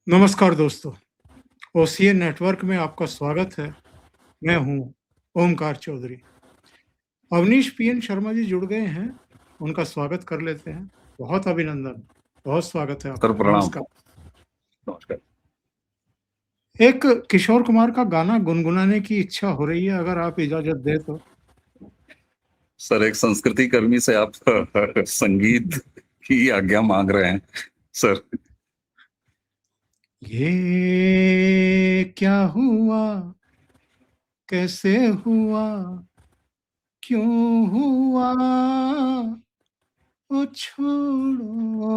नमस्कार दोस्तों, OCA network में आपका स्वागत है। मैं हूँ ओमकार चौधरी। अवनीश पीएन शर्मा जी जुड़ गए हैं, उनका स्वागत कर लेते हैं। बहुत अभिनंदन, बहुत स्वागत है सर आपका। प्रणाम। नमस्कार। नमस्कार। एक किशोर कुमार का गाना गुनगुनाने की इच्छा हो रही है, अगर आप इजाजत दें तो। सर एक संस्कृति कर्मी से आप संगीत की आज्ञा मांग रहे हैं सर। ये क्या हुआ, कैसे हुआ, क्यों हुआ, ओ छोड़ो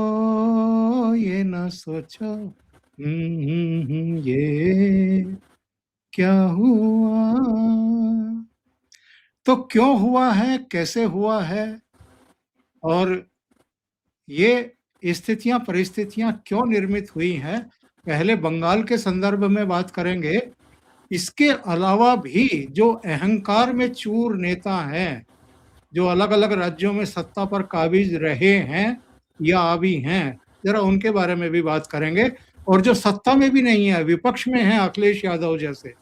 ये ना सोचो, ये क्या हुआ। तो क्यों हुआ है, कैसे हुआ है, और ये स्थितियां परिस्थितियां क्यों निर्मित हुई हैं, पहले बंगाल के संदर्भ में बात करेंगे। इसके अलावा भी जो अहंकार में चूर नेता हैं, जो अलग अलग राज्यों में सत्ता पर काबिज रहे हैं या अभी हैं, जरा उनके बारे में भी बात करेंगे। और जो सत्ता में भी नहीं है, विपक्ष में है, अखिलेश यादव जैसे,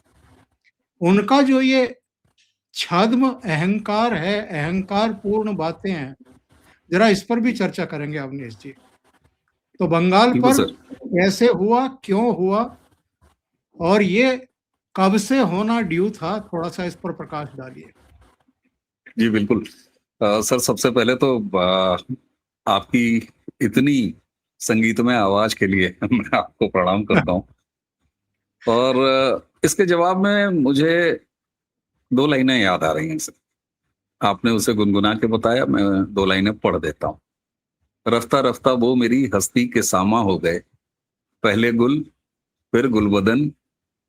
उनका जो ये छद्म अहंकार है, अहंकार पूर्ण बातें हैं, जरा इस पर भी चर्चा करेंगे अवनीश जी। तो बंगाल बिल्कुल पर सर। कैसे हुआ, क्यों हुआ, और ये कब से होना ड्यू था, थोड़ा सा इस पर प्रकाश डालिए। जी बिल्कुल। सर सबसे पहले तो आपकी इतनी संगीतमय आवाज के लिए मैं आपको प्रणाम करता हूँ। और इसके जवाब में मुझे दो लाइनें याद आ रही हैं सर। आपने उसे गुनगुना के बताया, मैं दो लाइनें पढ़ देता हूँ। रफ्ता रफ्ता वो मेरी हस्ती के सामा हो गए, पहले गुल, फिर गुलबदन,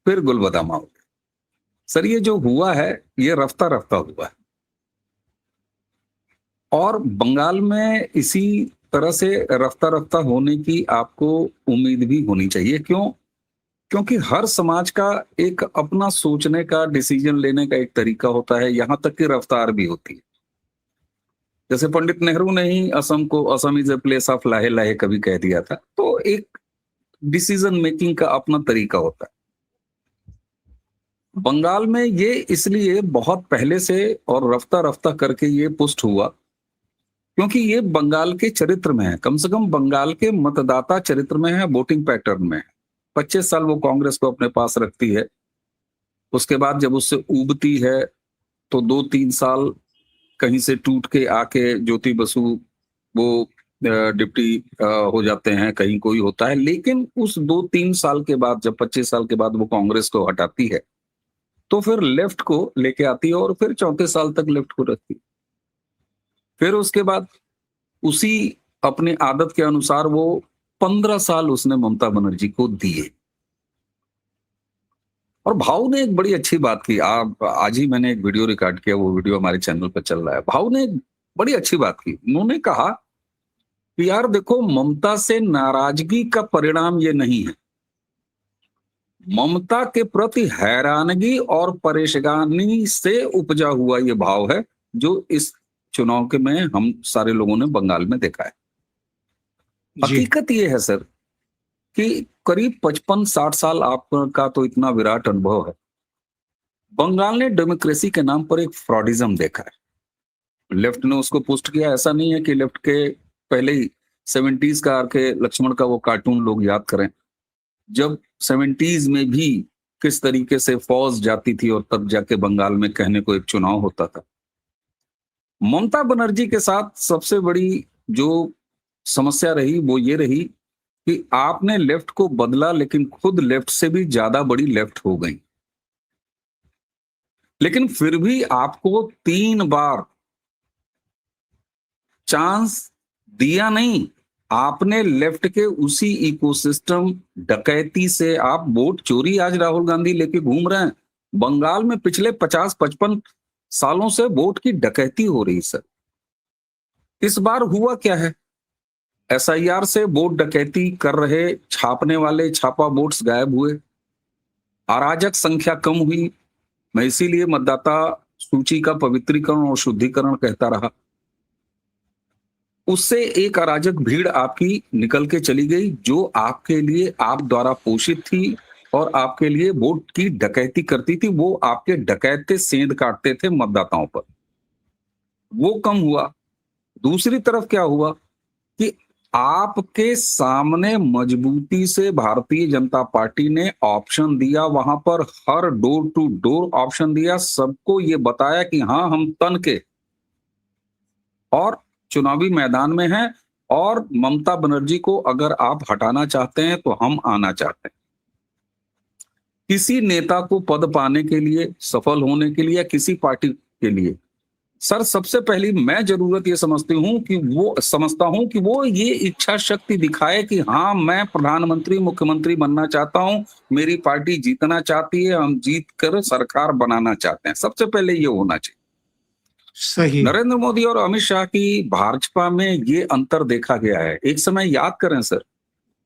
फिर गुलबदामा हो गए। सर ये जो हुआ है, ये रफ्ता रफ्ता हुआ है। और बंगाल में इसी तरह से रफ्ता रफ्ता होने की आपको उम्मीद भी होनी चाहिए। क्यों? क्योंकि हर समाज का एक अपना सोचने का, डिसीजन लेने का एक तरीका होता है, यहां तक कि रफ्तार भी होती है। जैसे पंडित नेहरू ने ही असम को Assam is a place of लाहे लाहे कभी कह दिया था। तो एक डिसीजन मेकिंग का अपना तरीका होता है। बंगाल में ये इसलिए बहुत पहले से और रफ्ता रफ्ता करके ये पुष्ट हुआ, क्योंकि ये बंगाल के चरित्र में है। कम से कम बंगाल के मतदाता चरित्र में है, वोटिंग पैटर्न में है। 25 साल वो कांग्रेस को अपने पास रखती है। उसके बाद जब उससे उबती है तो 2-3 साल कहीं से टूट के आके ज्योति बसु वो डिप्टी हो जाते हैं, कहीं कोई होता है। लेकिन उस 2-3 साल के बाद, जब 25 साल के बाद वो कांग्रेस को हटाती है, तो फिर लेफ्ट को लेके आती है और फिर 34 साल तक लेफ्ट को रखती है। फिर उसके बाद उसी अपनी आदत के अनुसार वो 15 साल उसने ममता बनर्जी को दिए। और भाऊ ने एक बड़ी अच्छी बात की। आप आज ही मैंने एक वीडियो रिकॉर्ड किया, वो वीडियो हमारे चैनल पर चल रहा है। भाऊ ने एक बड़ी अच्छी बात की। उन्होंने कहा कि यार देखो, ममता से नाराजगी का परिणाम ये नहीं है, ममता के प्रति हैरानगी और परेशानी से उपजा हुआ ये भाव है, जो इस चुनाव के में हम सारे लोगों ने बंगाल में देखा है। जी। हकीकत ये है सर कि करीब 55-60 साल आपका तो इतना विराट अनुभव है। बंगाल ने डेमोक्रेसी के नाम पर एक फ्रॉडिज्म देखा है। लेफ्ट ने उसको पुष्ट किया। ऐसा नहीं है कि लेफ्ट के पहले ही 70s का आके लक्ष्मण का वो कार्टून लोग याद करें, जब 70s में भी किस तरीके से फौज जाती थी और तब जाके बंगाल में कहने को एक चुनाव होता था। ममता बनर्जी के साथ सबसे बड़ी जो समस्या रही वो ये रही कि आपने लेफ्ट को बदला, लेकिन खुद लेफ्ट से भी ज्यादा बड़ी लेफ्ट हो गई। लेकिन फिर भी आपको 3 बार चांस दिया नहीं। आपने लेफ्ट के उसी इकोसिस्टम डकैती से आप वोट चोरी आज राहुल गांधी लेके घूम रहे हैं। बंगाल में पिछले 50-55 सालों से वोट की डकैती हो रही सर। इस बार हुआ क्या है? एसआईआर से वोट डकैती कर रहे छापने वाले छापा वोट्स गायब हुए, अराजक संख्या कम हुई। मैं इसीलिए मतदाता सूची का पवित्रीकरण और शुद्धिकरण कहता रहा। उससे एक अराजक भीड़ आपकी निकल के चली गई जो आपके लिए आप द्वारा पोषित थी और आपके लिए वोट की डकैती करती थी। वो आपके डकैते सेंध काटते थे मतदाताओं पर। वो कम हुआ। दूसरी तरफ क्या हुआ कि आपके सामने मजबूती से भारतीय जनता पार्टी ने ऑप्शन दिया, वहां पर हर डोर टू डोर ऑप्शन दिया, सबको ये बताया कि हाँ हम तन के और चुनावी मैदान में हैं और ममता बनर्जी को अगर आप हटाना चाहते हैं तो हम आना चाहते हैं। किसी नेता को पद पाने के लिए, सफल होने के लिए या किसी पार्टी के लिए सर सबसे पहली मैं जरूरत ये समझता हूं कि वो ये इच्छा शक्ति दिखाए कि हाँ मैं प्रधानमंत्री मुख्यमंत्री बनना चाहता हूं, मेरी पार्टी जीतना चाहती है, हम जीत कर सरकार बनाना चाहते हैं। सबसे पहले ये होना चाहिए। सही। नरेंद्र मोदी और अमित शाह की भाजपा में ये अंतर देखा गया है। एक समय याद करें सर,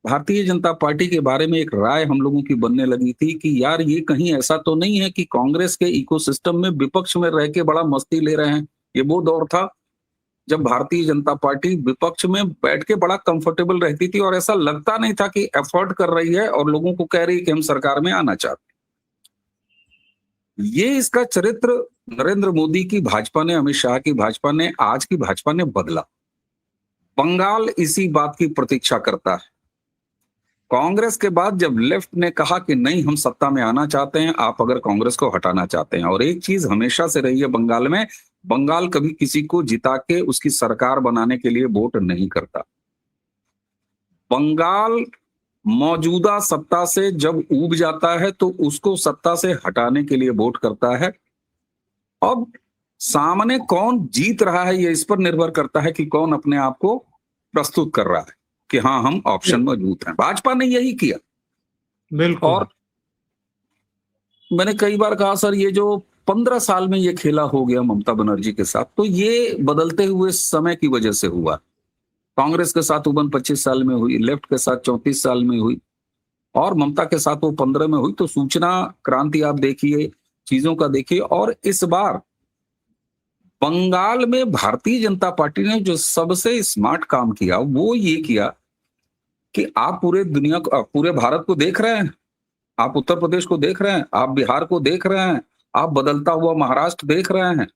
भारतीय जनता पार्टी के बारे में एक राय हम लोगों की बनने लगी थी कि यार ये कहीं ऐसा तो नहीं है कि कांग्रेस के इकोसिस्टम में विपक्ष में रह के बड़ा मस्ती ले रहे हैं। ये वो दौर था जब भारतीय जनता पार्टी विपक्ष में बैठ के बड़ा कंफर्टेबल रहती थी और ऐसा लगता नहीं था कि एफर्ट कर रही है और लोगों को कह रही है कि हम सरकार में आना चाहते हैं। ये इसका चरित्र नरेंद्र मोदी की भाजपा ने, अमित शाह की भाजपा ने, आज की भाजपा ने बदला। बंगाल इसी बात की प्रतीक्षा करता है। कांग्रेस के बाद जब लेफ्ट ने कहा कि नहीं हम सत्ता में आना चाहते हैं, आप अगर कांग्रेस को हटाना चाहते हैं, और एक चीज हमेशा से रही है बंगाल में, बंगाल कभी किसी को जिता के उसकी सरकार बनाने के लिए वोट नहीं करता। बंगाल मौजूदा सत्ता से जब ऊब जाता है तो उसको सत्ता से हटाने के लिए वोट करता है। अब सामने कौन जीत रहा है ये इस पर निर्भर करता है कि कौन अपने आप को प्रस्तुत कर रहा है कि हाँ हम ऑप्शन मौजूद हैं। भाजपा ने यही किया। बिल्कुल। और मैंने कई बार कहा सर ये जो 15 साल में ये खेला हो गया ममता बनर्जी के साथ, तो ये बदलते हुए समय की वजह से हुआ। कांग्रेस के साथ उबन 25 साल में हुई, लेफ्ट के साथ 34 साल में हुई और ममता के साथ वो 15 में हुई। तो सूचना क्रांति आप देखिए, चीजों का देखिए। और इस बार बंगाल में भारतीय जनता पार्टी ने जो सबसे स्मार्ट काम किया वो ये किया कि आप पूरे दुनिया को, पूरे भारत को देख रहे हैं, आप उत्तर प्रदेश को देख रहे हैं, आप बिहार को देख रहे हैं, आप बदलता हुआ महाराष्ट्र देख रहे हैं।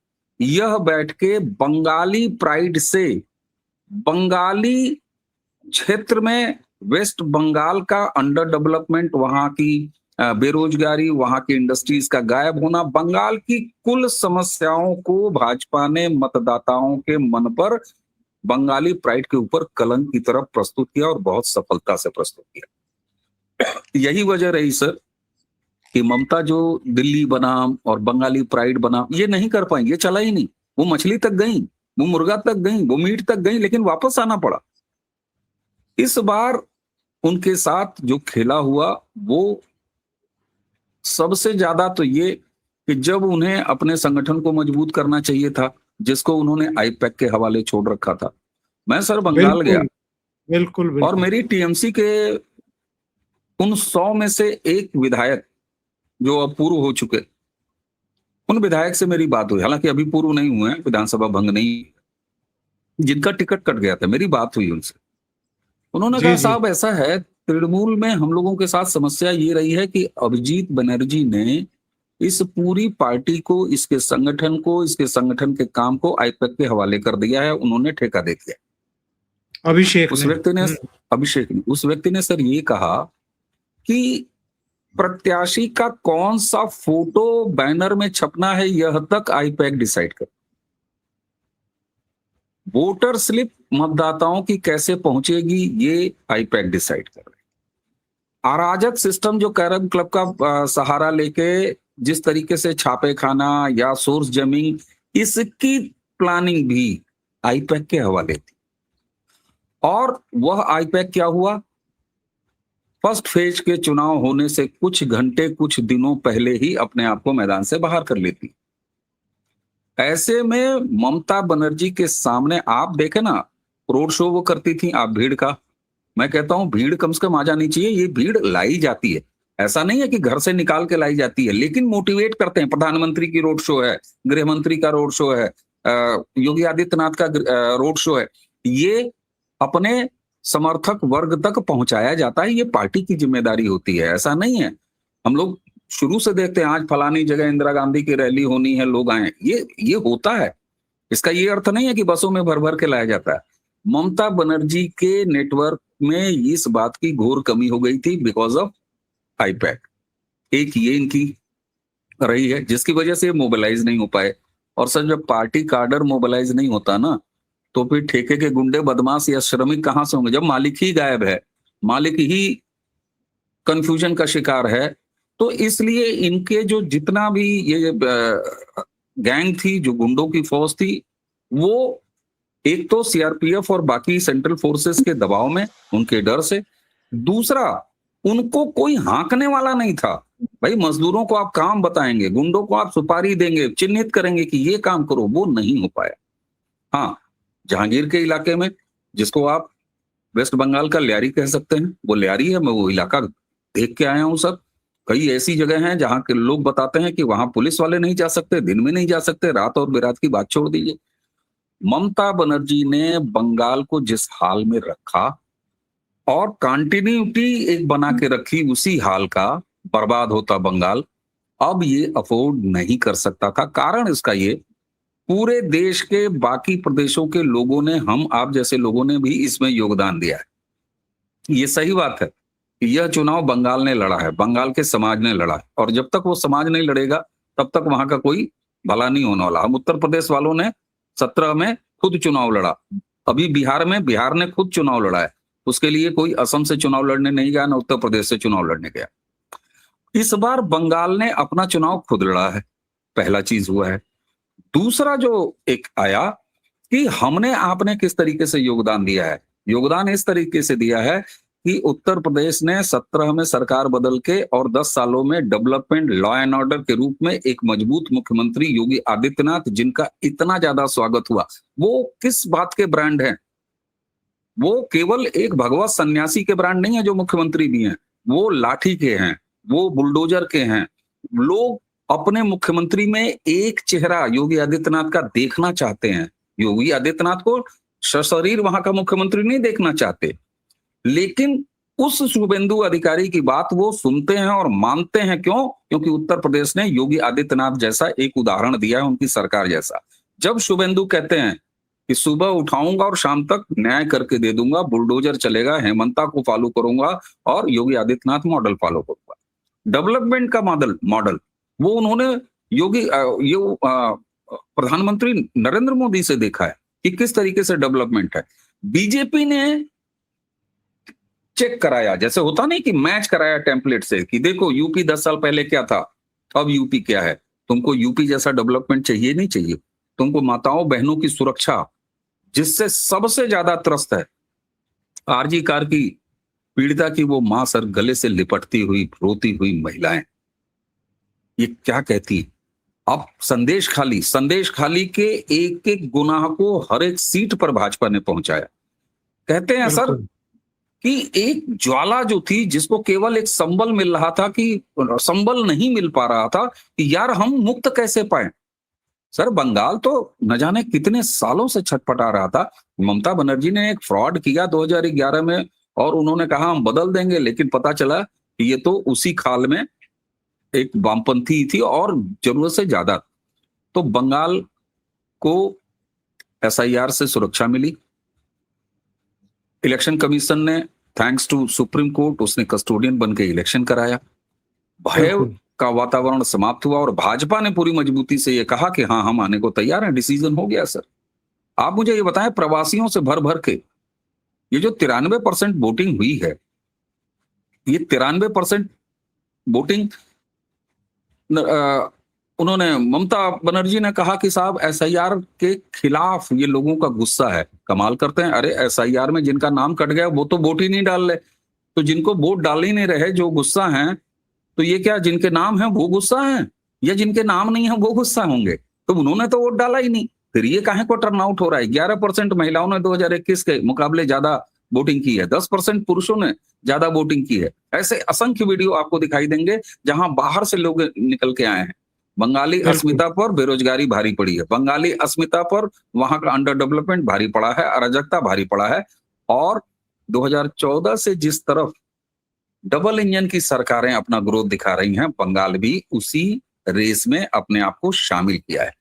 यह बैठ के बंगाली प्राइड से बंगाली क्षेत्र में वेस्ट बंगाल का अंडर डेवलपमेंट, वहां की बेरोजगारी, वहां की इंडस्ट्रीज का गायब होना, बंगाल की कुल समस्याओं को भाजपा ने मतदाताओं के मन पर बंगाली प्राइड के ऊपर कलंक की तरफ प्रस्तुत किया और बहुत सफलता से प्रस्तुत किया। यही वजह रही सर कि ममता जो दिल्ली बनाम और बंगाली प्राइड बनाम ये नहीं कर पाई, ये चला ही नहीं। वो मछली तक गई, वो मुर्गा तक गई, वो मीट तक गई, लेकिन वापस आना पड़ा। इस बार उनके साथ जो खेला हुआ वो सबसे ज्यादा तो ये कि जब उन्हें अपने संगठन को मजबूत करना चाहिए था, जिसको उन्होंने आईपैक के हवाले छोड़ रखा था। मैं सर बंगाल गया बिल्कुल बिल्कुल और मेरी टीएमसी के उन 100 में से एक विधायक जो अब पूर्व हो चुके, उन विधायक से मेरी बात हुई। हालांकि अभी पूर्व नहीं हुए हैं, विधानसभा भंग नहीं, जिनका टिकट कट गया था, मेरी बात हुई उनसे। उन्होंने जी कहा जी साहब ऐसा है, तृणमूल में हम लोगों के साथ समस्या ये रही है कि अभिजीत बनर्जी ने इस पूरी पार्टी को, इसके संगठन को, इसके संगठन के काम को आईपैक के हवाले कर दिया है, उन्होंने ठेका दे दिया। अभिषेक उस ने व्यक्ति ने, अभिषेक ने, उस व्यक्ति ने सर ये कहा कि प्रत्याशी का कौन सा फोटो बैनर में छपना है यह तक आईपैक डिसाइड कर, वोटर स्लिप मतदाताओं की कैसे पहुंचेगी ये आईपैक डिसाइड कर रहे। अराजक सिस्टम जो कैरम क्लब का सहारा लेके जिस तरीके से छापे खाना या सोर्स जमिंग, इसकी प्लानिंग भी आईपैक के हवाले थी। और वह आईपैक क्या हुआ, फर्स्ट फेज के चुनाव होने से कुछ घंटे, कुछ दिनों पहले ही अपने आप को मैदान से बाहर कर लेती। ऐसे में ममता बनर्जी के सामने आप देखें ना, रोड शो वो करती थी, आप भीड़ का, मैं कहता हूं भीड़ कम से कम आ जानी चाहिए। ये भीड़ लाई जाती है, ऐसा नहीं है कि घर से निकाल के लाई जाती है, लेकिन मोटिवेट करते हैं। प्रधानमंत्री की रोड शो है, गृह मंत्री का रोड शो है, योगी आदित्यनाथ का रोड शो है, ये अपने समर्थक वर्ग तक पहुंचाया जाता है। ये पार्टी की जिम्मेदारी होती है, ऐसा नहीं है। हम लोग शुरू से देखते हैं आज फलानी जगह इंदिरा गांधी की रैली होनी है, लोग आए, ये होता है। इसका ये अर्थ नहीं है कि बसों में भर भर के लाया जाता है। ममता बनर्जी के नेटवर्क में इस बात की घोर कमी हो गई थी बिकॉज ऑफ आईपैड। एक ये इनकी रही है जिसकी वजह से मोबिलाइज नहीं हो पाए। और सर जब पार्टी कार्डर मोबिलाइज नहीं होता ना, तो फिर ठेके के गुंडे बदमाश या श्रमिक कहां से होंगे? जब मालिक ही गायब है, मालिक ही कंफ्यूजन का शिकार है, तो इसलिए इनके जो जितना भी ये गैंग थी, जो गुंडों की फौज थी, वो एक तो सीआरपीएफ और बाकी सेंट्रल फोर्सेस के दबाव में, उनके डर से, दूसरा उनको कोई हाँकने वाला नहीं था। भाई मजदूरों को आप काम बताएंगे, गुंडों को आप सुपारी देंगे, चिन्हित करेंगे कि ये काम करो, वो नहीं हो पाया। हाँ, जहांगीर के इलाके में, जिसको आप वेस्ट बंगाल का ल्यारी कह सकते हैं, वो ल्यारी है, मैं वो इलाका देख के आया हूं सर। कई ऐसी जगह हैं जहां के लोग बताते हैं कि वहां पुलिस वाले नहीं जा सकते, दिन में नहीं जा सकते, रात और बेरात की बात छोड़ दीजिए। ममता बनर्जी ने बंगाल को जिस हाल में रखा और कंटिन्यूटी एक बना के रखी उसी हाल का, बर्बाद होता बंगाल, अब ये अफोर्ड नहीं कर सकता था। कारण इसका ये, पूरे देश के बाकी प्रदेशों के लोगों ने, हम आप जैसे लोगों ने भी इसमें योगदान दिया है। ये सही बात है कि यह चुनाव बंगाल ने लड़ा है, बंगाल के समाज ने लड़ा है, और जब तक वो समाज नहीं लड़ेगा तब तक वहां का कोई भला नहीं होने वाला। हम उत्तर प्रदेश वालों ने 17 में खुद चुनाव लड़ा, अभी बिहार में बिहार ने खुद चुनाव लड़ा है। उसके लिए कोई असम से चुनाव लड़ने नहीं गया, ना उत्तर प्रदेश से चुनाव लड़ने गया। इस बार बंगाल ने अपना चुनाव खुद लड़ा है, पहला चीज हुआ है। दूसरा जो एक आया कि हमने आपने किस तरीके से योगदान दिया है। योगदान इस तरीके से दिया है कि उत्तर प्रदेश ने 17 में सरकार बदल के और 10 सालों में डेवलपमेंट, लॉ एंड ऑर्डर के रूप में एक मजबूत मुख्यमंत्री योगी आदित्यनाथ, जिनका इतना ज्यादा स्वागत हुआ, वो किस बात के ब्रांड हैं? वो केवल एक भगवत सन्यासी के ब्रांड नहीं है जो मुख्यमंत्री भी हैं, वो लाठी के हैं, वो बुलडोजर के हैं। लोग अपने मुख्यमंत्री में एक चेहरा योगी आदित्यनाथ का देखना चाहते हैं। योगी आदित्यनाथ को सशरीर वहां का मुख्यमंत्री नहीं देखना चाहते, लेकिन उस शुभेंदु अधिकारी की बात वो सुनते हैं और मानते हैं। क्यों? क्योंकि उत्तर प्रदेश ने योगी आदित्यनाथ जैसा एक उदाहरण दिया है, उनकी सरकार जैसा। जब शुभेंदु कहते हैं कि सुबह उठाऊंगा और शाम तक न्याय करके दे दूंगा, बुलडोजर चलेगा, हेमंता को फॉलो करूंगा और योगी आदित्यनाथ मॉडल फॉलो करूंगा, डेवलपमेंट का मॉडल वो उन्होंने प्रधानमंत्री नरेंद्र मोदी से देखा है कि किस तरीके से डेवलपमेंट है। बीजेपी ने चेक कराया, जैसे होता नहीं कि मैच कराया टेम्पलेट से, कि देखो यूपी 10 साल पहले क्या था, अब यूपी क्या है। तुमको यूपी जैसा डेवलपमेंट चाहिए? नहीं चाहिए। तुमको माताओं बहनों की सुरक्षा, जिससे सबसे ज्यादा त्रस्त है आरजी कार की पीड़िता की वो मां सर, गले से लिपटती हुई रोती हुई महिलाएं, ये क्या कहती? अब संदेश खाली के एक एक गुनाह को हर एक सीट पर भाजपा ने पहुंचाया। कहते हैं सर कि एक ज्वाला जो थी, जिसको केवल एक संबल मिल रहा था, कि संबल नहीं मिल पा रहा था कि यार हम मुक्त कैसे पाए। सर बंगाल तो न जाने कितने सालों से छटपटा रहा था। ममता बनर्जी ने एक फ्रॉड किया 2011 में और उन्होंने कहा हम बदल देंगे, लेकिन पता चला कि ये तो उसी खाल में एक वामपंथी थी और जरूरत से ज्यादा। तो बंगाल को एसआईआर से सुरक्षा मिली। इलेक्शन कमीशन ने थैंक्स टू सुप्रीम कोर्ट, उसने कस्टोडियन बन के इलेक्शन कराया। भय का वातावरण समाप्त हुआ और भाजपा ने पूरी मजबूती से ये कहा कि हाँ हम आने को तैयार हैं, डिसीजन हो गया। सर आप मुझे ये बताएं, प्रवासियों से भर भर के ये जो 93% वोटिंग हुई है, ये 93% वोटिंग उन्होंने, ममता बनर्जी ने कहा कि साहब एसआईआर के खिलाफ ये लोगों का गुस्सा है। कमाल करते हैं, अरे एसआईआर में जिनका नाम कट गया वो तो वोट ही नहीं डाल रहे, तो जिनको वोट डाल ही नहीं रहे जो गुस्सा हैं, तो ये क्या जिनके नाम हैं वो गुस्सा हैं या जिनके नाम नहीं है वो गुस्सा होंगे? तो उन्होंने तो वोट डाला ही नहीं, फिर ये काहे को टर्नआउट हो रहा है? 11% महिलाओं ने 2021 के मुकाबले ज्यादा वोटिंग की है, 10% पुरुषों ने ज्यादा वोटिंग की है। ऐसे असंख्य वीडियो आपको दिखाई देंगे जहां बाहर से लोग निकल के आए हैं। बंगाली बिल्कुल। अस्मिता पर बेरोजगारी भारी पड़ी है, बंगाली अस्मिता पर वहां का अंडर डेवलपमेंट भारी पड़ा है, अराजकता भारी पड़ा है। और 2014 से जिस तरफ डबल इंजन की सरकारें अपना ग्रोथ दिखा रही हैं, बंगाल भी उसी रेस में अपने आप को शामिल किया है।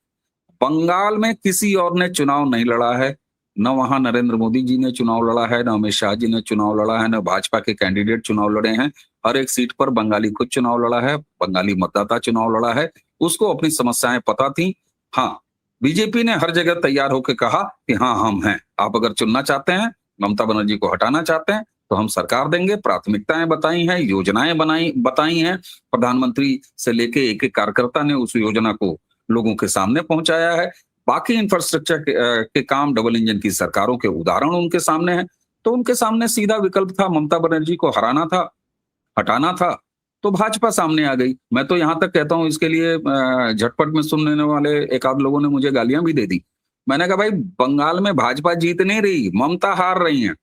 बंगाल में किसी और ने चुनाव नहीं लड़ा है, न वहां नरेंद्र मोदी जी ने चुनाव लड़ा है, न अमित शाह जी ने चुनाव लड़ा है, न भाजपा के कैंडिडेट चुनाव लड़े हैं। हर एक सीट पर बंगाली खुद चुनाव लड़ा है, बंगाली मतदाता चुनाव लड़ा है, उसको अपनी समस्याएं पता थी। हाँ, बीजेपी ने हर जगह तैयार होकर कहा कि हाँ हम हैं, आप अगर चुनना चाहते हैं, ममता बनर्जी को हटाना चाहते हैं तो हम सरकार देंगे। प्राथमिकताएं बताई हैं, योजनाएं बताई हैं, प्रधानमंत्री से लेके एक एक कार्यकर्ता ने उस योजना को लोगों के सामने पहुंचाया है। बाकी इंफ्रास्ट्रक्चर के काम डबल इंजन की सरकारों के उदाहरण उनके सामने हैं। तो उनके सामने सीधा विकल्प था, ममता बनर्जी को हराना था, हटाना था, तो भाजपा सामने आ गई। मैं तो यहां तक कहता हूं, इसके लिए झटपट में सुनने वाले एक आध लोगों ने मुझे गालियां भी दे दी। मैंने कहा भाई, बंगाल में भाजपा जीत नहीं रही, ममता हार रही है,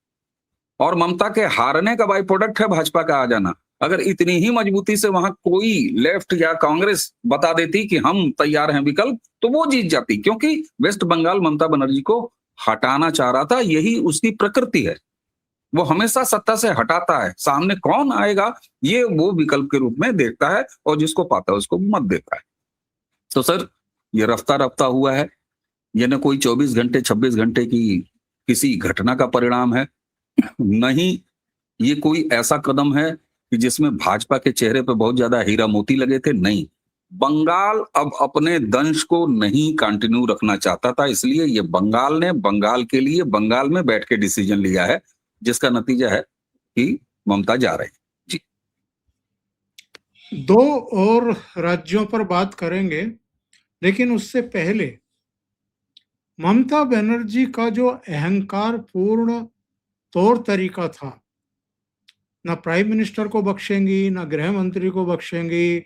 और ममता के हारने का बाई प्रोडक्ट है भाजपा का आ जाना। अगर इतनी ही मजबूती से वहां कोई लेफ्ट या कांग्रेस बता देती कि हम तैयार हैं विकल्प, तो वो जीत जाती, क्योंकि वेस्ट बंगाल ममता बनर्जी को हटाना चाह रहा था। यही उसकी प्रकृति है, वो हमेशा सत्ता से हटाता है। सामने कौन आएगा ये वो विकल्प के रूप में देखता है, और जिसको पाता है उसको मत देता है। तो सर, ये रफ्ता रफ्ता हुआ है, ये न कोई 24 घंटे 26 घंटे की किसी घटना का परिणाम है, नहीं ये कोई ऐसा कदम है कि जिसमें भाजपा के चेहरे पे बहुत ज्यादा हीरा मोती लगे थे। नहीं, बंगाल अब अपने दंश को नहीं कंटिन्यू रखना चाहता था, इसलिए ये बंगाल ने बंगाल के लिए बंगाल में बैठ के डिसीजन लिया है, जिसका नतीजा है कि ममता जा रहे हैं। जी, 2 और राज्यों पर बात करेंगे, लेकिन उससे पहले ममता बनर्जी का जो अहंकार पूर्ण तौर तरीका था, ना प्राइम मिनिस्टर को बख्शेंगी, ना गृह मंत्री को बख्शेंगी,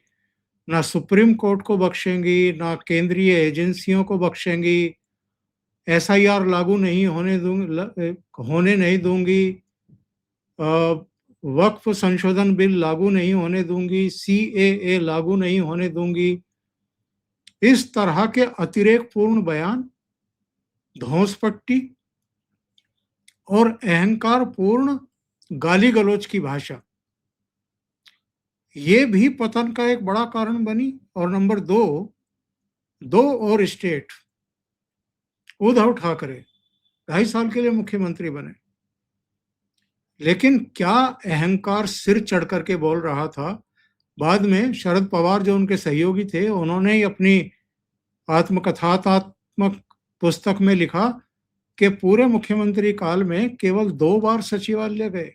ना सुप्रीम कोर्ट को बख्शेंगी, ना केंद्रीय एजेंसियों को बख्शेंगी, एसआईआर लागू नहीं होने नहीं दूंगी, वक्फ संशोधन बिल लागू नहीं होने दूंगी, सीएए लागू नहीं होने दूंगी। इस तरह के अतिरेकपूर्ण बयान, धौंसपट्टी और अहंकारपूर्ण गाली गलौज की भाषा, ये भी पतन का एक बड़ा कारण बनी। और नंबर 2 और स्टेट, उद्धव ठाकरे 2.5 साल के लिए मुख्यमंत्री बने, लेकिन क्या अहंकार सिर चढ़ करके बोल रहा था। बाद में शरद पवार जो उनके सहयोगी थे, उन्होंने ही अपनी आत्मकथात्मक पुस्तक में लिखा कि पूरे मुख्यमंत्री काल में केवल 2 बार सचिवालय गए।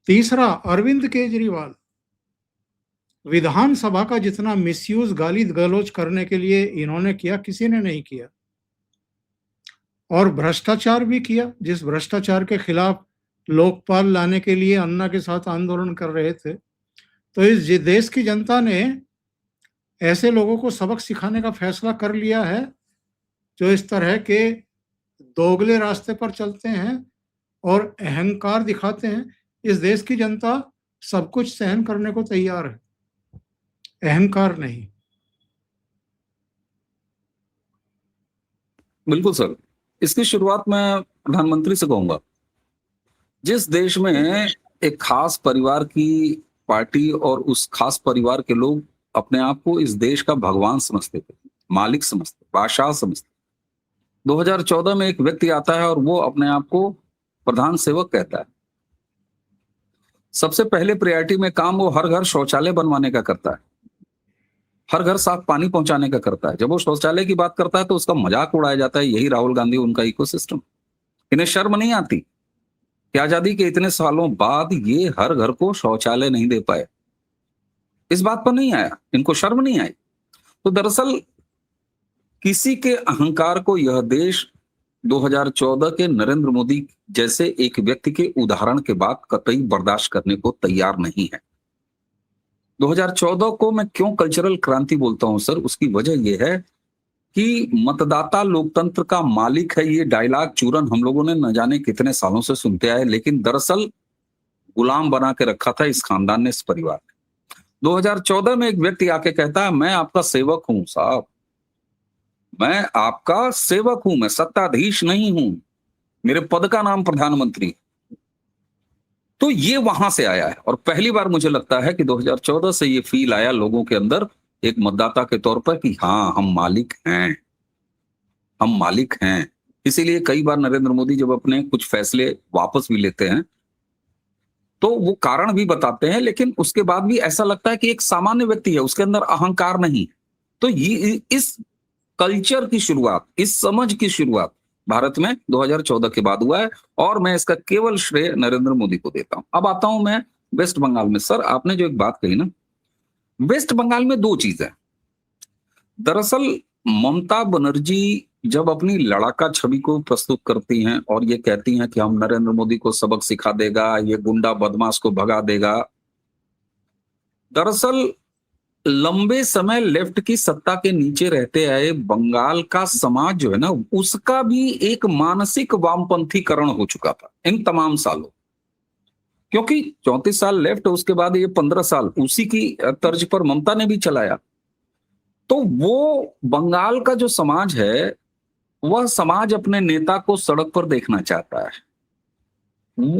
तीसरा, अरविंद केजरीवाल विधानसभा का जितना मिसयूज गाली गलौज करने के लिए इन्होंने किया, किसी ने नहीं किया। और भ्रष्टाचार भी किया, जिस भ्रष्टाचार के खिलाफ लोकपाल लाने के लिए अन्ना के साथ आंदोलन कर रहे थे। तो इस देश की जनता ने ऐसे लोगों को सबक सिखाने का फैसला कर लिया है जो इस तरह के दोगले रास्ते पर चलते हैं और अहंकार दिखाते हैं। इस देश की जनता सब कुछ सहन करने को तैयार है, अहंकार नहीं। बिल्कुल सर, इसकी शुरुआत मैं प्रधानमंत्री से कहूंगा। जिस देश में एक खास परिवार की पार्टी और उस खास परिवार के लोग अपने आप को इस देश का भगवान समझते थे, मालिक समझते, बादशाह समझते, 2014 में एक व्यक्ति आता है और वो अपने आप को प्रधान सेवक कहता है। सबसे पहले प्रायोरिटी में काम वो हर घर शौचालय बनवाने का करता है, हर घर साफ पानी पहुंचाने का करता है। जब वो शौचालय की बात करता है तो उसका मजाक उड़ाया जाता है। यही राहुल गांधी, उनका इकोसिस्टम। इन्हें शर्म नहीं आती कि आजादी के इतने सालों बाद ये हर घर को शौचालय नहीं दे पाए। इस बात पर नहीं आया, इनको शर्म नहीं आई। तो दरअसल किसी के अहंकार को यह देश 2014 के नरेंद्र मोदी जैसे एक व्यक्ति के उदाहरण के बाद कतई बर्दाश्त करने को तैयार नहीं है। 2014 को मैं क्यों कल्चरल क्रांति बोलता हूं सर, उसकी वजह यह है कि मतदाता लोकतंत्र का मालिक है। ये डायलॉग चूरन हम लोगों ने न जाने कितने सालों से सुनते आए, लेकिन दरअसल गुलाम बना के रखा था इस खानदान ने, इस परिवार ने। 2014 में एक व्यक्ति आके कहता है मैं आपका सेवक हूं साहब, मैं आपका सेवक हूं, मैं सत्ताधीश नहीं हूं, मेरे पद का नाम प्रधानमंत्री। तो ये वहां से आया है और पहली बार मुझे लगता है कि 2014 से ये फील आया लोगों के अंदर एक मतदाता के तौर पर कि हाँ हम मालिक हैं, हम मालिक हैं। इसीलिए कई बार नरेंद्र मोदी जब अपने कुछ फैसले वापस भी लेते हैं तो वो कारण भी बताते हैं, लेकिन उसके बाद भी ऐसा लगता है कि एक सामान्य व्यक्ति है, उसके अंदर अहंकार नहीं। तो ये इस कल्चर की शुरुआत, इस समझ की शुरुआत भारत में 2014 के बाद हुआ है और मैं इसका केवल श्रेय नरेंद्र मोदी को देता हूं। अब आता हूं मैं वेस्ट बंगाल में। सर आपने जो एक बात कही ना, वेस्ट बंगाल में दो चीज है। दरअसल ममता बनर्जी जब अपनी लड़ाका छवि को प्रस्तुत करती हैं और ये कहती हैं कि हम नरेंद्र मोदी को सबक सिखा देगा, ये गुंडा बदमाश को भगा देगा, दरअसल लंबे समय लेफ्ट की सत्ता के नीचे रहते आए बंगाल का समाज जो है ना, उसका भी एक मानसिक वामपंथीकरण हो चुका था इन तमाम सालों। क्योंकि 34 साल लेफ्ट, उसके बाद ये 15 साल उसी की तर्ज पर ममता ने भी चलाया। तो वो बंगाल का जो समाज है, वह समाज अपने नेता को सड़क पर देखना चाहता है।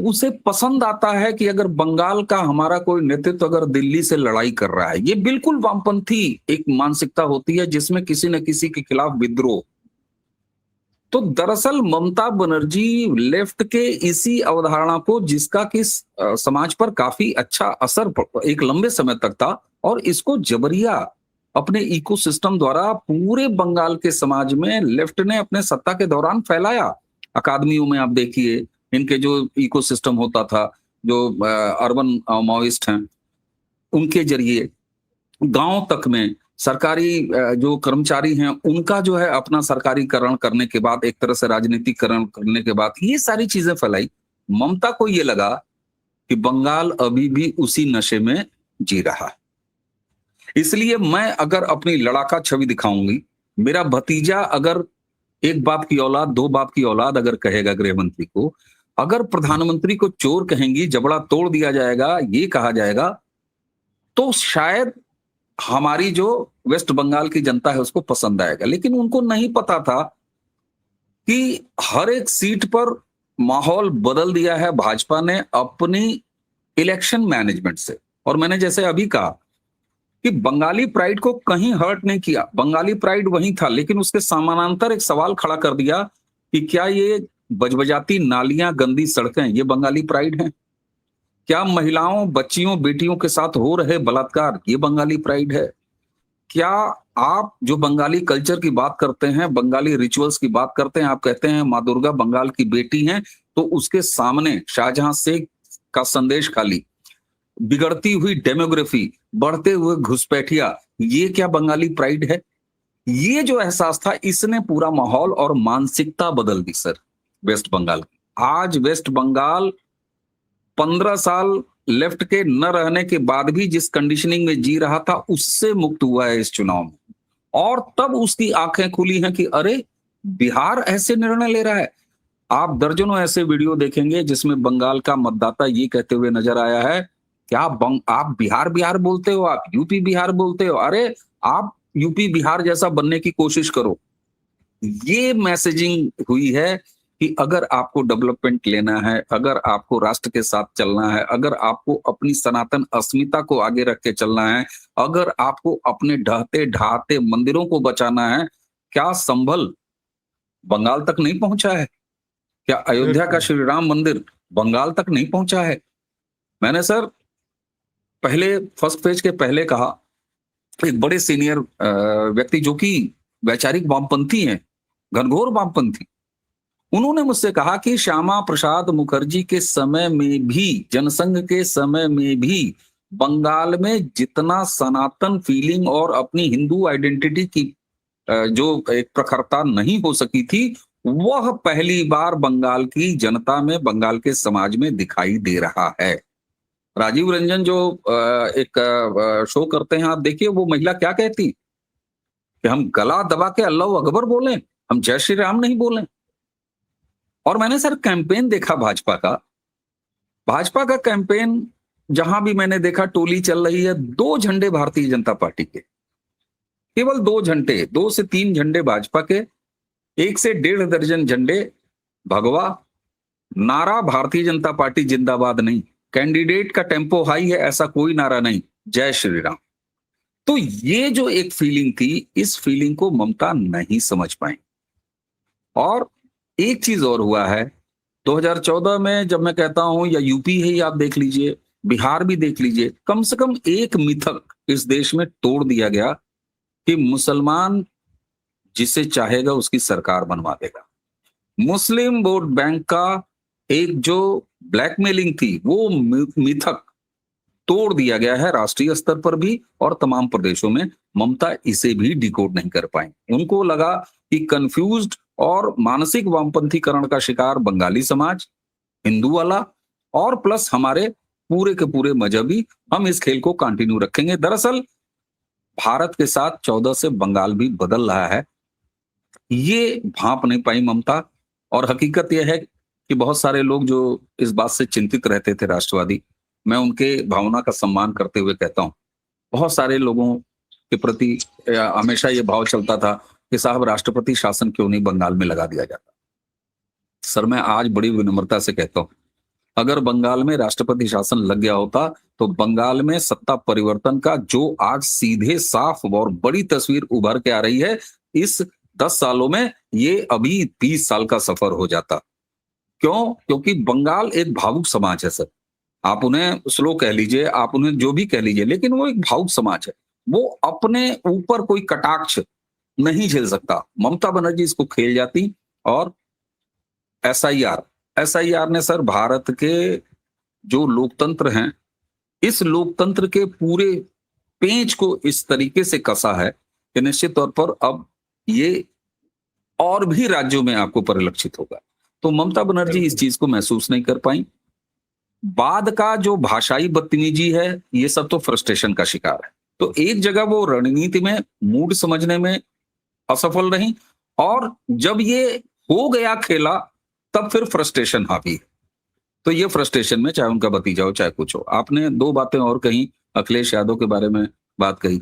उसे पसंद आता है कि अगर बंगाल का हमारा कोई नेतृत्व अगर दिल्ली से लड़ाई कर रहा है, ये बिल्कुल वामपंथी एक मानसिकता होती है जिसमें किसी न किसी के खिलाफ विद्रोह। तो दरअसल ममता बनर्जी लेफ्ट के इसी अवधारणा को, जिसका कि समाज पर काफी अच्छा असर एक लंबे समय तक था, और इसको जबरिया अपने इकोसिस्टम द्वारा पूरे बंगाल के समाज में लेफ्ट ने अपने सत्ता के दौरान फैलाया। अकादमियों में आप देखिए इनके जो इकोसिस्टम होता था, जो अर्बन माओइस्ट हैं उनके जरिए गांव तक में सरकारी जो कर्मचारी हैं उनका जो है अपना सरकारीकरण करने के बाद, एक तरह से राजनीतिकरण करने के बाद ये सारी चीजें फैलाई। ममता को ये लगा कि बंगाल अभी भी उसी नशे में जी रहा है। इसलिए मैं अगर अपनी लड़ाका छवि दिखाऊंगी, मेरा भतीजा अगर एक बाप की औलाद, दो बाप की औलाद अगर कहेगा गृह मंत्री को, अगर प्रधानमंत्री को चोर कहेंगी, जबड़ा तोड़ दिया जाएगा, ये कहा जाएगा, तो शायद हमारी जो वेस्ट बंगाल की जनता है उसको पसंद आएगा। लेकिन उनको नहीं पता था कि हर एक सीट पर माहौल बदल दिया है भाजपा ने अपनी इलेक्शन मैनेजमेंट से। और मैंने जैसे अभी कहा कि बंगाली प्राइड को कहीं हर्ट नहीं किया, बंगाली प्राइड वहीं था, लेकिन उसके समानांतर एक सवाल खड़ा कर दिया कि क्या ये बजबजाती नालियां, गंदी सड़कें, ये बंगाली प्राइड है? क्या महिलाओं, बच्चियों, बेटियों के साथ हो रहे बलात्कार, ये बंगाली प्राइड है? क्या आप जो बंगाली कल्चर की बात करते हैं, बंगाली रिचुअल्स की बात करते हैं, आप कहते हैं माँ दुर्गा बंगाल की बेटी हैं, तो उसके सामने शाहजहां शेख का संदेश खाली, बिगड़ती हुई डेमोग्राफी, बढ़ते हुए घुसपैठिया, ये क्या बंगाली प्राइड है? ये जो एहसास था, इसने पूरा माहौल और मानसिकता बदल दी सर वेस्ट बंगाल की। आज वेस्ट बंगाल 15 साल लेफ्ट के न रहने के बाद भी जिस कंडीशनिंग में जी रहा था, उससे मुक्त हुआ है इस चुनाव में। और तब उसकी आंखें खुली हैं कि अरे, बिहार ऐसे निर्णय ले रहा है। आप दर्जनों ऐसे वीडियो देखेंगे जिसमें बंगाल का मतदाता ये कहते हुए नजर आया है कि आप बिहार बिहार बोलते हो, आप यूपी बिहार बोलते हो, अरे आप यूपी बिहार जैसा बनने की कोशिश करो। ये मैसेजिंग हुई है कि अगर आपको डेवलपमेंट लेना है, अगर आपको राष्ट्र के साथ चलना है, अगर आपको अपनी सनातन अस्मिता को आगे रख के चलना है, अगर आपको अपने ढहते ढाते मंदिरों को बचाना है, क्या संभल बंगाल तक नहीं पहुंचा है? क्या अयोध्या का श्री राम मंदिर बंगाल तक नहीं पहुंचा है? मैंने सर पहले फर्स्ट पेज के पहले कहा, एक बड़े सीनियर व्यक्ति जो कि वैचारिक वामपंथी हैं, घनघोर वामपंथी, उन्होंने मुझसे कहा कि श्यामा प्रसाद मुखर्जी के समय में भी, जनसंघ के समय में भी बंगाल में जितना सनातन फीलिंग और अपनी हिंदू आइडेंटिटी की जो एक प्रखरता नहीं हो सकी थी, वह पहली बार बंगाल की जनता में, बंगाल के समाज में दिखाई दे रहा है। राजीव रंजन जो एक शो करते हैं, आप देखिए वो महिला क्या कहती कि हम गला दबा के अल्लाह अकबर बोलें, हम जय श्री राम नहीं बोलें। और मैंने सर कैंपेन देखा भाजपा का कैंपेन जहां भी मैंने देखा टोली चल रही है, 2 झंडे भारतीय जनता पार्टी के, केवल 2 झंडे, 2 से 3 झंडे भाजपा के, 1 से 1.5 दर्जन झंडे भगवा, नारा भारतीय जनता पार्टी जिंदाबाद नहीं, कैंडिडेट का टेम्पो हाई है ऐसा कोई नारा नहीं, जय श्री राम। तो ये जो एक फीलिंग थी, इस फीलिंग को ममता नहीं समझ पाई। और एक चीज और हुआ है, 2014 में जब मैं कहता हूं, या यूपी ही आप देख लीजिए, बिहार भी देख लीजिए, कम से कम एक मिथक इस देश में तोड़ दिया गया कि मुसलमान जिसे चाहेगा उसकी सरकार बनवा देगा। मुस्लिम वोट बैंक का एक जो ब्लैकमेलिंग थी, वो मिथक तोड़ दिया गया है राष्ट्रीय स्तर पर भी और तमाम प्रदेशों में। ममता इसे भी डिकोड नहीं कर पाई। उनको लगा कि कंफ्यूज्ड और मानसिक वामपंथीकरण का शिकार बंगाली समाज, हिंदू वाला और प्लस हमारे पूरे के पूरे मजहबी, हम इस खेल को कंटिन्यू रखेंगे। दरअसल भारत के साथ 14 से बंगाल भी बदल रहा है, ये भांप नहीं पाई ममता। और हकीकत यह है कि बहुत सारे लोग जो इस बात से चिंतित रहते थे, राष्ट्रवादी, मैं उनके भावना का सम्मान करते हुए कहता हूं, बहुत सारे लोगों के प्रति हमेशा ये भाव चलता था कि साहब राष्ट्रपति शासन क्यों नहीं बंगाल में लगा दिया जाता। सर मैं आज बड़ी विनम्रता से कहता हूं, अगर बंगाल में राष्ट्रपति शासन लग गया होता तो बंगाल में सत्ता परिवर्तन का जो आज सीधे साफ और बड़ी तस्वीर उभर के आ रही है, इस 10 सालों में ये अभी 20 साल का सफर हो जाता। क्यों? क्योंकि बंगाल एक भावुक समाज है सर। आप उन्हें स्लो कह लीजिए, आप उन्हें जो भी कह लीजिए, लेकिन वो एक भावुक समाज है। वो अपने ऊपर कोई कटाक्ष नहीं झेल सकता। ममता बनर्जी इसको खेल जाती। और एसआईआर ने सर भारत के जो लोकतंत्र हैं, इस लोकतंत्र के पूरे पेंच को इस तरीके से कसा है कि निश्चित तौर पर अब ये और भी राज्यों में आपको परिलक्षित होगा। तो ममता बनर्जी इस चीज को महसूस नहीं कर पाई। बाद का जो भाषाई बदतमीजी है, ये सब तो फ्रस्ट्रेशन का शिकार है। तो एक जगह वो रणनीति में मूड समझने में असफल रही, और जब ये हो गया खेला तब फिर फ्रस्ट्रेशन हावी। तो ये फ्रस्ट्रेशन में चाहे उनका भतीजा हो चाहे कुछ हो। आपने 2 बातें और कही, अखिलेश यादव के बारे में बात कही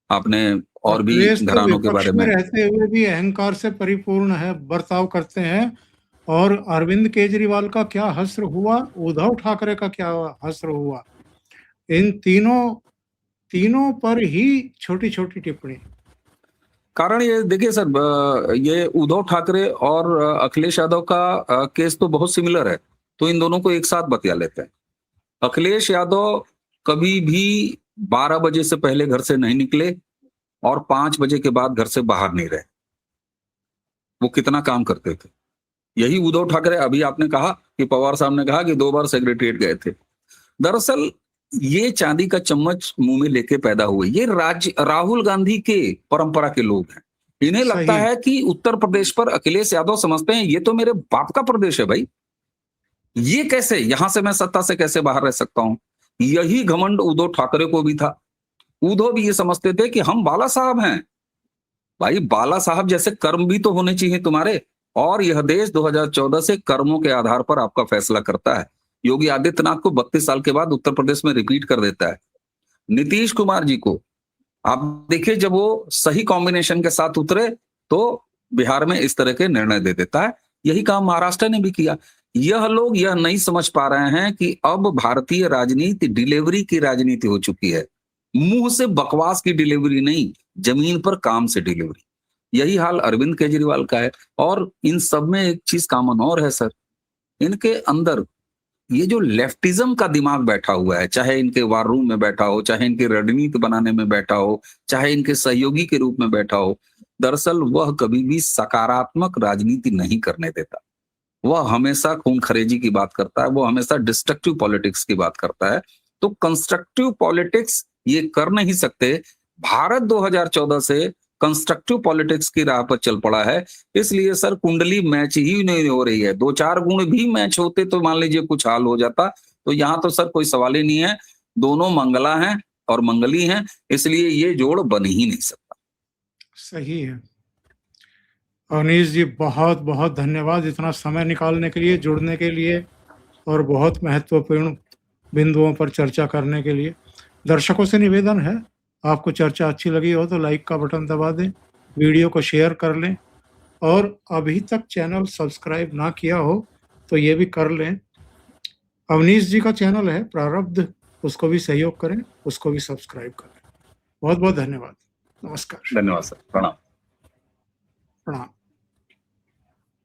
आपने, और भी घरानों के बारे में। रहते हुए भी अहंकार से परिपूर्ण है, बर्ताव करते हैं। और अरविंद केजरीवाल का क्या हश्र हुआ, उद्धव ठाकरे का क्या हश्र हुआ, इन तीनों पर ही छोटी छोटी टिप्पणी। कारण ये देखिए सर, ये उद्धव ठाकरे और अखिलेश यादव का केस तो बहुत सिमिलर है, तो इन दोनों को एक साथ बतिया लेते हैं। अखिलेश यादव कभी भी 12 बजे से पहले घर से नहीं निकले और 5 बजे के बाद घर से बाहर नहीं रहे। वो कितना काम करते थे। यही उद्धव ठाकरे, अभी आपने कहा कि पवार साहब ने कहा कि 2 बार सेक्रेटरिएट गए थे। दरअसल ये चांदी का चम्मच मुंह में लेके पैदा हुए, ये राहुल गांधी के परंपरा के लोग हैं। इन्हें लगता है कि उत्तर प्रदेश पर अखिलेश यादव समझते हैं ये तो मेरे बाप का प्रदेश है भाई, ये कैसे, यहां से मैं सत्ता से कैसे बाहर रह सकता हूं। यही घमंड उद्धव ठाकरे को भी था। उद्धव भी ये समझते थे कि हम बाला साहब हैं। भाई बाला साहब जैसे कर्म भी तो होने चाहिए तुम्हारे। और यह देश 2014 से कर्मों के आधार पर आपका फैसला करता है। योगी आदित्यनाथ को 32 साल के बाद उत्तर प्रदेश में रिपीट कर देता है। नीतीश कुमार जी को आप देखिए, जब वो सही कॉम्बिनेशन के साथ उतरे तो बिहार में इस तरह के निर्णय दे देता है। यही काम महाराष्ट्र ने भी किया। यह लोग यह नहीं समझ पा रहे हैं कि अब भारतीय राजनीति डिलीवरी की राजनीति हो चुकी है। मुंह से बकवास की डिलीवरी नहीं, जमीन पर काम से डिलीवरी। यही हाल अरविंद केजरीवाल का है। और इन सब में एक चीज कॉमन और है सर, इनके अंदर ये जो लेफ्टिज्म का दिमाग बैठा हुआ है, चाहे इनके वार रूम में बैठा हो, चाहे इनकी रणनीति बनाने में बैठा हो, चाहे इनके सहयोगी के रूप में बैठा हो, दरअसल वह कभी भी सकारात्मक राजनीति नहीं करने देता। वह हमेशा खून खरेजी की बात करता है, वो हमेशा डिस्ट्रक्टिव पॉलिटिक्स की बात करता है। तो कंस्ट्रक्टिव पॉलिटिक्स ये कर नहीं सकते। भारत 2014 से कंस्ट्रक्टिव पॉलिटिक्स की राह पर चल पड़ा है। इसलिए सर कुंडली मैच ही नहीं हो रही है। 2-4 गुण भी मैच होते तो मान लीजिए कुछ हाल हो जाता। तो यहाँ तो सर कोई सवाल ही नहीं है। दोनों मंगला हैं और मंगली हैं, इसलिए ये जोड़ बन ही नहीं सकता। सही है अवनीश जी, बहुत बहुत धन्यवाद इतना समय निकालने के लिए, जुड़ने के लिए, और बहुत महत्वपूर्ण बिंदुओं पर चर्चा करने के लिए। दर्शकों से निवेदन है, आपको चर्चा अच्छी लगी हो तो लाइक का बटन दबा दें, वीडियो को शेयर कर लें और अभी तक चैनल सब्सक्राइब ना किया हो तो ये भी कर लें। अवनीश जी का चैनल है प्रारब्ध, उसको भी सहयोग करें, उसको भी सब्सक्राइब करें। बहुत बहुत धन्यवाद। नमस्कार। धन्यवाद सर, प्रणाम। प्रणाम।